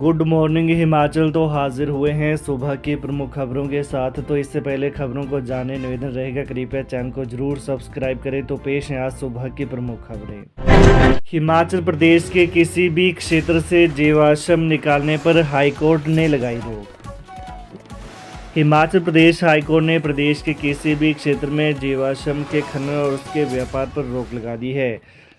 Good morning Himachal तो हाजिर हुए हैं सुबह की प्रमुख खबरों के साथ। तो इससे पहले खबरों को जानने निवेदन रहेगा, कृपया चैनल को जरूर सब्सक्राइब करें। तो पेश है आज सुबह की प्रमुख खबरें। हिमाचल प्रदेश के किसी भी क्षेत्र से जीवाश्म निकालने पर हाईकोर्ट ने लगाई रोक। हिमाचल प्रदेश हाईकोर्ट ने प्रदेश के किसी भी क्षेत्र में जीवाश्म के खनन और उसके व्यापार पर रोक लगा दी है।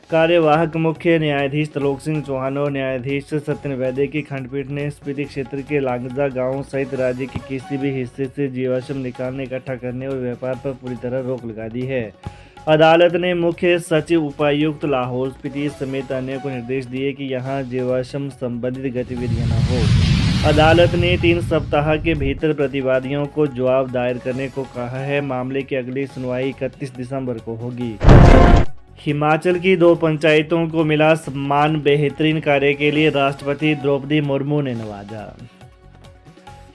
कार्यवाहक मुख्य न्यायाधीश त्रिलोक सिंह चौहान और न्यायाधीश सत्यन वैद्य की खंडपीठ ने स्पीति क्षेत्र के लांगजा गांव सहित राज्य के किसी भी हिस्से से जीवाश्म निकालने, इकट्ठा करने और व्यापार पर पूरी तरह रोक लगा दी है। अदालत ने मुख्य सचिव, उपायुक्त लाहौल स्पीति समेत अन्य को निर्देश दिए कि यहां जीवाश्म संबंधित गतिविधियां न हो। अदालत ने 3 सप्ताह के भीतर प्रतिवादियों को जवाब दायर करने को कहा है। मामले की अगली सुनवाई 31 दिसंबर को होगी। हिमाचल की 2 पंचायतों को मिला सम्मान, बेहतरीन कार्य के लिए राष्ट्रपति द्रौपदी मुर्मू ने नवाजा।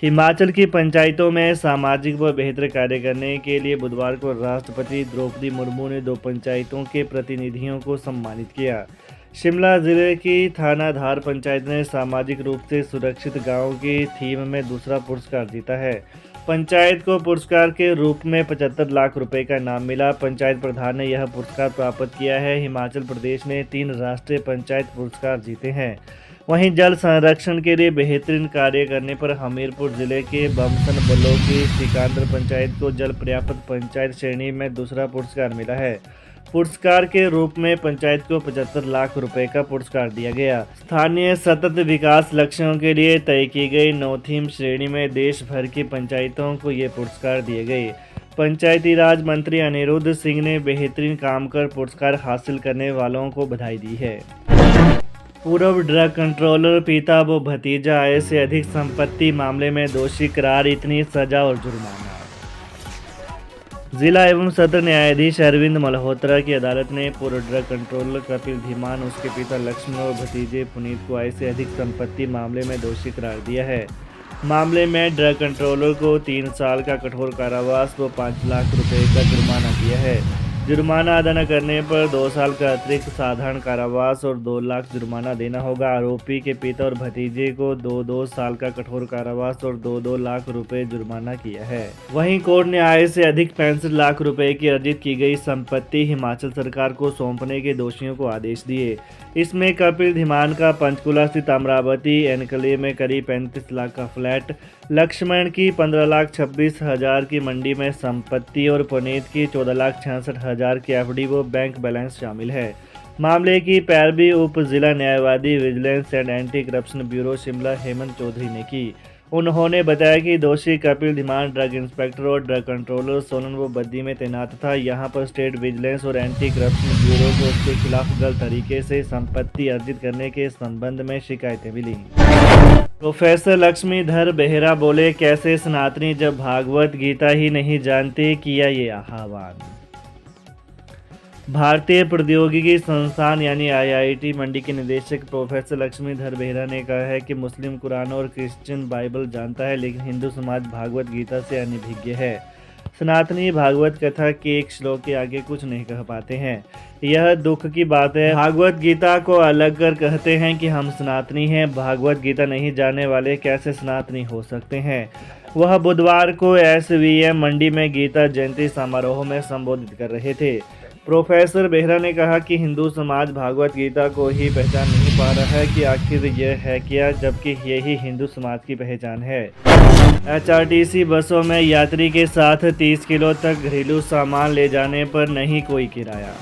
हिमाचल की पंचायतों में सामाजिक व बेहतर कार्य करने के लिए बुधवार को राष्ट्रपति द्रौपदी मुर्मू ने 2 पंचायतों के प्रतिनिधियों को सम्मानित किया। शिमला जिले की थानाधार पंचायत ने सामाजिक रूप से सुरक्षित गांव की थीम में दूसरा पुरस्कार जीता है। पंचायत को पुरस्कार के रूप में 75 लाख रुपए का इनाम मिला। पंचायत प्रधान ने यह पुरस्कार प्राप्त किया है। हिमाचल प्रदेश ने 3 राष्ट्रीय पंचायत पुरस्कार जीते हैं। वहीं जल संरक्षण के लिए बेहतरीन कार्य करने पर हमीरपुर जिले के बमसन ब्लॉक की सिकंदर पंचायत को जल पर्याप्त पंचायत श्रेणी में दूसरा पुरस्कार मिला है। पुरस्कार के रूप में पंचायत को 75 लाख रुपए का पुरस्कार दिया गया। स्थानीय सतत विकास लक्ष्यों के लिए तय की गई नौथीम श्रेणी में देश भर की पंचायतों को ये पुरस्कार दिए गए। पंचायती राज मंत्री अनिरुद्ध सिंह ने बेहतरीन काम कर पुरस्कार हासिल करने वालों को बधाई दी है। पूर्व ड्रग कंट्रोलर, पिता व भतीजा आय से अधिक संपत्ति मामले में दोषी करार, इतनी सजा और जुर्माना। जिला एवं सत्र न्यायाधीश अरविंद मल्होत्रा की अदालत ने पूर्व ड्रग कंट्रोलर कपिल धीमान, उसके पिता लक्ष्मण और भतीजे पुनीत को आय से अधिक संपत्ति मामले में दोषी करार दिया है। मामले में ड्रग कंट्रोलर को 3 साल का कठोर कारावास व 5 लाख रुपए का जुर्माना दिया है। जुर्माना अदा न करने पर 2 साल का अतिरिक्त साधारण कारावास और 2 लाख जुर्माना देना होगा। आरोपी के पिता और भतीजे को 2-2 साल का कठोर कारावास और 2-2 लाख रुपए जुर्माना किया है। वहीं कोर्ट ने आय से अधिक 65 लाख रुपए की अर्जित की गई संपत्ति हिमाचल सरकार को सौंपने के दोषियों को आदेश दिए। इसमें कपिल धीमान का पंचकुला स्थित अमरावती एनकलेव में करीब 35 लाख का फ्लैट, लक्ष्मण की 15,26,000 की मंडी में संपत्ति और पुनीत की 14,66,000 की एफडी व बैंक बैलेंस शामिल है। मामले की पैरवी उप जिला न्यायवादी vigilance and anti corruption bureau Shimla Hemant Chaudhary ने की। उन्होंने बताया कि दोषी कपिल धीमान ड्रग इंस्पेक्टर और ड्रग कंट्रोलर सोलन व बद्दी में तैनात था। यहां पर स्टेट विजिलेंस और एंटी करप्शन ब्यूरो को उसके खिलाफ गलत तरीके से संपत्ति अर्जित करने के संबंध में शिकायतें मिली। प्रोफेसर लक्ष्मीधर बेहरा बोले, कैसे सनातनी जब भागवत गीता ही नहीं जानते, किया ये आह्वान। भारतीय प्रौद्योगिकी संस्थान यानी IIT मंडी के निदेशक प्रोफेसर लक्ष्मीधर बेहरा ने कहा है कि मुस्लिम कुरान और क्रिश्चियन बाइबल जानता है, लेकिन हिंदू समाज भागवत गीता से अनभिज्ञ है। सनातनी भागवत कथा के एक श्लोक के आगे कुछ नहीं कह पाते हैं। यह दुख की बात है। भागवत गीता को अलग कर कहते हैं कि हम सनातनी हैं। भागवत गीता नहीं जानने वाले कैसे सनातनी हो सकते हैं। वह बुधवार को SVM मंडी में गीता जयंती समारोह में संबोधित कर रहे थे। प्रोफेसर बेहरा ने कहा कि हिंदू समाज भागवत गीता को ही पहचान नहीं पा रहा है कि आखिर यह है क्या, जबकि यही हिंदू समाज की पहचान है। HRTC बसों में यात्री के साथ 30 किलो तक घरेलू सामान ले जाने पर नहीं कोई किराया।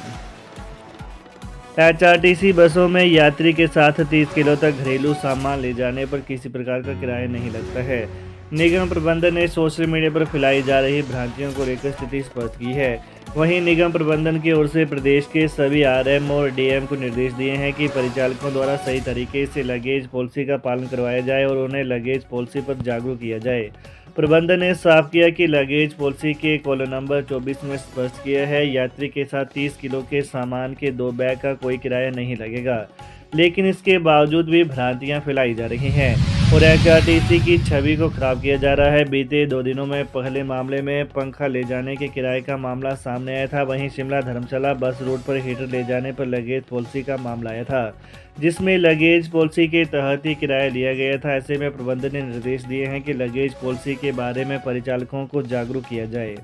HRTC बसों में यात्री के साथ 30 किलो तक घरेलू सामान ले जाने पर किसी प्रकार का किराया नहीं लगता है। निगम प्रबंधन ने सोशल मीडिया पर फैलाई जा रही भ्रांतियों को लेकर स्थिति स्पष्ट की है। वहीं निगम प्रबंधन की ओर से प्रदेश के सभी RM और DM को निर्देश दिए हैं कि परिचालकों द्वारा सही तरीके से लगेज पॉलिसी का पालन करवाया जाए और उन्हें लगेज पॉलिसी पर जागरूक किया जाए। प्रबंधन ने साफ किया कि लगेज पॉलिसी के कॉलम नंबर 24 में स्पष्ट किया है, यात्री के साथ 30 किलो के सामान के 2 बैग का कोई किराया नहीं लगेगा। लेकिन इसके बावजूद भी भ्रांतियां फैलाई जा रही हैं और HRTC की छवि को खराब किया जा रहा है। बीते 2 दिनों में पहले मामले में पंखा ले जाने के किराए का मामला सामने आया था। वहीं शिमला धर्मशाला बस रूट पर हीटर ले जाने पर लगेज पॉलिसी का मामला आया था। जिसमें लगेज पॉलिसी के तहत ही किराया लिया गया था। ऐसे में प्रबंधन ने निर्देश दिए हैं कि लगेज पॉलिसी के बारे में परिचालकों को जागरूक किया जाए।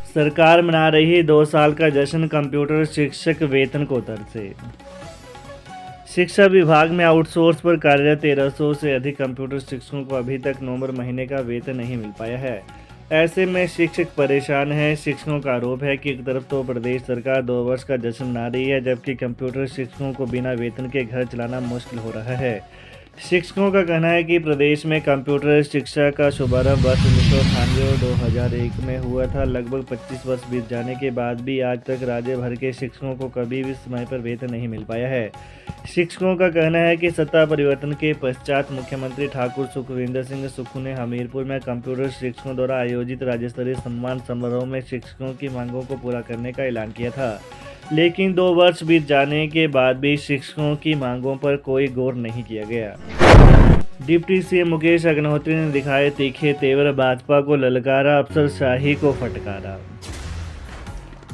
सरकार मना रही 2 साल का जश्न, कंप्यूटर शिक्षक वेतन को तरसे। शिक्षा विभाग में आउटसोर्स पर कार्यरत 1300 से अधिक कंप्यूटर शिक्षकों को अभी तक नवंबर महीने का वेतन नहीं मिल पाया है। ऐसे में शिक्षक परेशान हैं। शिक्षकों का आरोप है कि एक तरफ तो प्रदेश सरकार 2 वर्ष का जश्न मना रही है, जबकि कंप्यूटर शिक्षकों को बिना वेतन के घर चलाना मुश्किल हो रहा है। शिक्षकों का कहना है कि प्रदेश में कंप्यूटर शिक्षा का शुभारंभ वर्ष 1998 और 2001 में हुआ था। लगभग 25 वर्ष बीत जाने के बाद भी आज तक राज्य भर के शिक्षकों को कभी भी समय पर वेतन नहीं मिल पाया है। शिक्षकों का कहना है कि सत्ता परिवर्तन के पश्चात मुख्यमंत्री ठाकुर सुखविंदर सिंह सुक्खू ने हमीरपुर में कंप्यूटर शिक्षकों द्वारा आयोजित राज्य स्तरीय सम्मान समारोह में शिक्षकों की मांगों को पूरा करने का ऐलान किया था, लेकिन 2 वर्ष बीत जाने के बाद भी शिक्षकों की मांगों पर कोई गौर नहीं किया गया। डिप्टी सीएम मुकेश अग्निहोत्री ने दिखाए तीखे तेवर, भाजपा को ललकारा, अफसरशाही को फटकारा।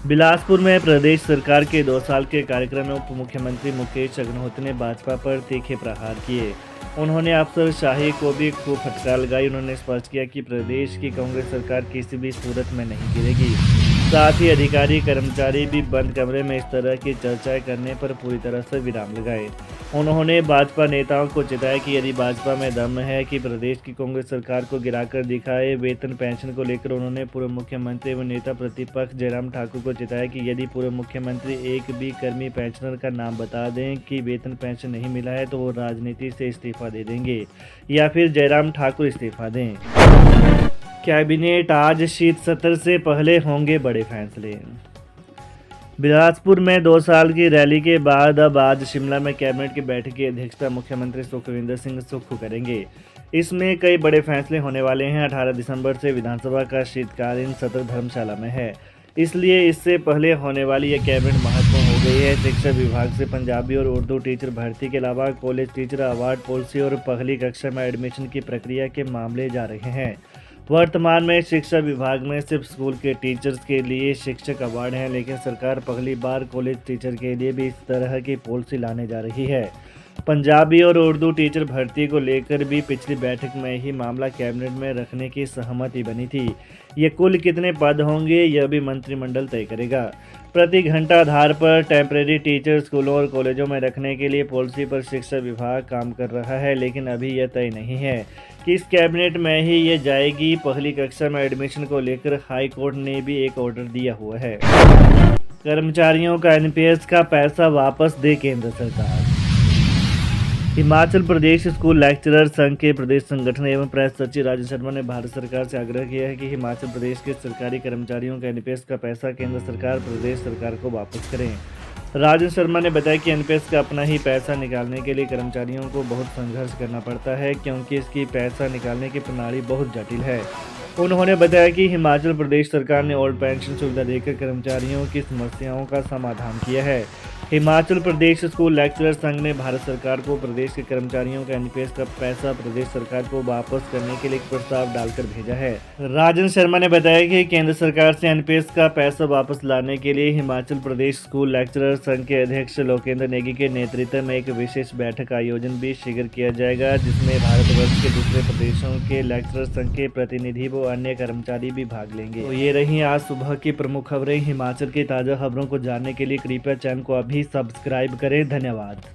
बिलासपुर में प्रदेश सरकार के 2 साल के कार्यक्रम में उप मुख्यमंत्री मुकेश अग्निहोत्री ने भाजपा पर तीखे प्रहार किए। उन्होंने अफसरशाही को भी खूब फटकार लगाई। उन्होंने स्पष्ट किया कि प्रदेश की कांग्रेस सरकार किसी भी सूरत में नहीं गिरेगी। साथ ही अधिकारी कर्मचारी भी बंद कमरे में इस तरह की चर्चाएं करने पर पूरी तरह से विराम लगाए। उन्होंने भाजपा नेताओं को चेताया कि यदि भाजपा में दम है कि प्रदेश की कांग्रेस सरकार को गिराकर दिखाए। वेतन पेंशन को लेकर उन्होंने पूर्व मुख्यमंत्री एवं नेता प्रतिपक्ष जयराम ठाकुर को चेताया कि यदि पूर्व मुख्यमंत्री एक भी कर्मी पेंशनर का नाम बता दें कि वेतन पेंशन नहीं मिला है तो वो राजनीति से इस्तीफा दे देंगे या फिर जयराम ठाकुर इस्तीफा दें। कैबिनेट आज शीत सत्र से पहले होंगे बड़े फैसले। बिलासपुर में 2 साल की रैली के बाद अब आज शिमला में कैबिनेट की बैठक की अध्यक्षता मुख्यमंत्री सुखविंदर सिंह सुक्खू करेंगे। इसमें कई बड़े फैसले होने वाले हैं। 18 दिसंबर से विधानसभा का शीतकालीन सत्र धर्मशाला में है, इसलिए इससे पहले होने वाली यह कैबिनेट महत्वपूर्ण हो गई है। शिक्षा विभाग से पंजाबी और उर्दू टीचर भर्ती के अलावा कॉलेज टीचर अवार्ड पॉलिसी और पहली कक्षा में एडमिशन की प्रक्रिया के मामले जा रहे हैं। वर्तमान में शिक्षा विभाग में सिर्फ स्कूल के टीचर्स के लिए शिक्षक अवार्ड हैं, लेकिन सरकार पहली बार कॉलेज टीचर के लिए भी इस तरह की पॉलिसी लाने जा रही है। पंजाबी और उर्दू टीचर भर्ती को लेकर भी पिछली बैठक में ही मामला कैबिनेट में रखने की सहमति बनी थी। ये कुल कितने पद होंगे यह भी मंत्रिमंडल तय करेगा। प्रति घंटा आधार पर टेम्परेरी टीचर स्कूलों और कॉलेजों में रखने के लिए पॉलिसी पर शिक्षा विभाग काम कर रहा है, लेकिन अभी यह तय नहीं है कि इस कैबिनेट में ही ये जाएगी। पहली कक्षा में एडमिशन को लेकर हाई कोर्ट ने भी एक ऑर्डर दिया हुआ है। कर्मचारियों का एनपीएस का पैसा वापस दे केंद्र सरकार। हिमाचल प्रदेश स्कूल लेक्चरर संघ के प्रदेश संगठन एवं प्रेस सचिव राजन शर्मा ने भारत सरकार से आग्रह किया है कि हिमाचल प्रदेश के सरकारी कर्मचारियों का एनपीएस का पैसा केंद्र सरकार प्रदेश सरकार को वापस करें। राजन शर्मा ने बताया कि एनपीएस का अपना ही पैसा निकालने के लिए कर्मचारियों को बहुत संघर्ष करना पड़ता है, क्योंकि इसकी पैसा निकालने की प्रणाली बहुत जटिल है। उन्होंने बताया कि हिमाचल प्रदेश सरकार ने ओल्ड पेंशन सुविधा देकर कर्मचारियों की समस्याओं का समाधान किया है। हिमाचल प्रदेश स्कूल लेक्चरर संघ ने भारत सरकार को प्रदेश के कर्मचारियों का एनपीएस का पैसा प्रदेश सरकार को वापस करने के लिए एक प्रस्ताव डालकर भेजा है। राजन शर्मा ने बताया कि केंद्र सरकार से एनपीएस का पैसा वापस लाने के लिए हिमाचल प्रदेश स्कूल लेक्चरर संघ के अध्यक्ष लोकेंद्र नेगी के नेतृत्व में एक विशेष बैठक का आयोजन भी शीघ्र किया जाएगा, जिसमें भारतवर्ष के दूसरे प्रदेशों के लेक्चरर संघ के प्रतिनिधि व अन्य कर्मचारी भी भाग लेंगे। तो ये रही आज सुबह की प्रमुख खबरें। हिमाचल की ताज़ा खबरों को जानने के लिए कृपया चैनल को अभी सब्सक्राइब करें। धन्यवाद।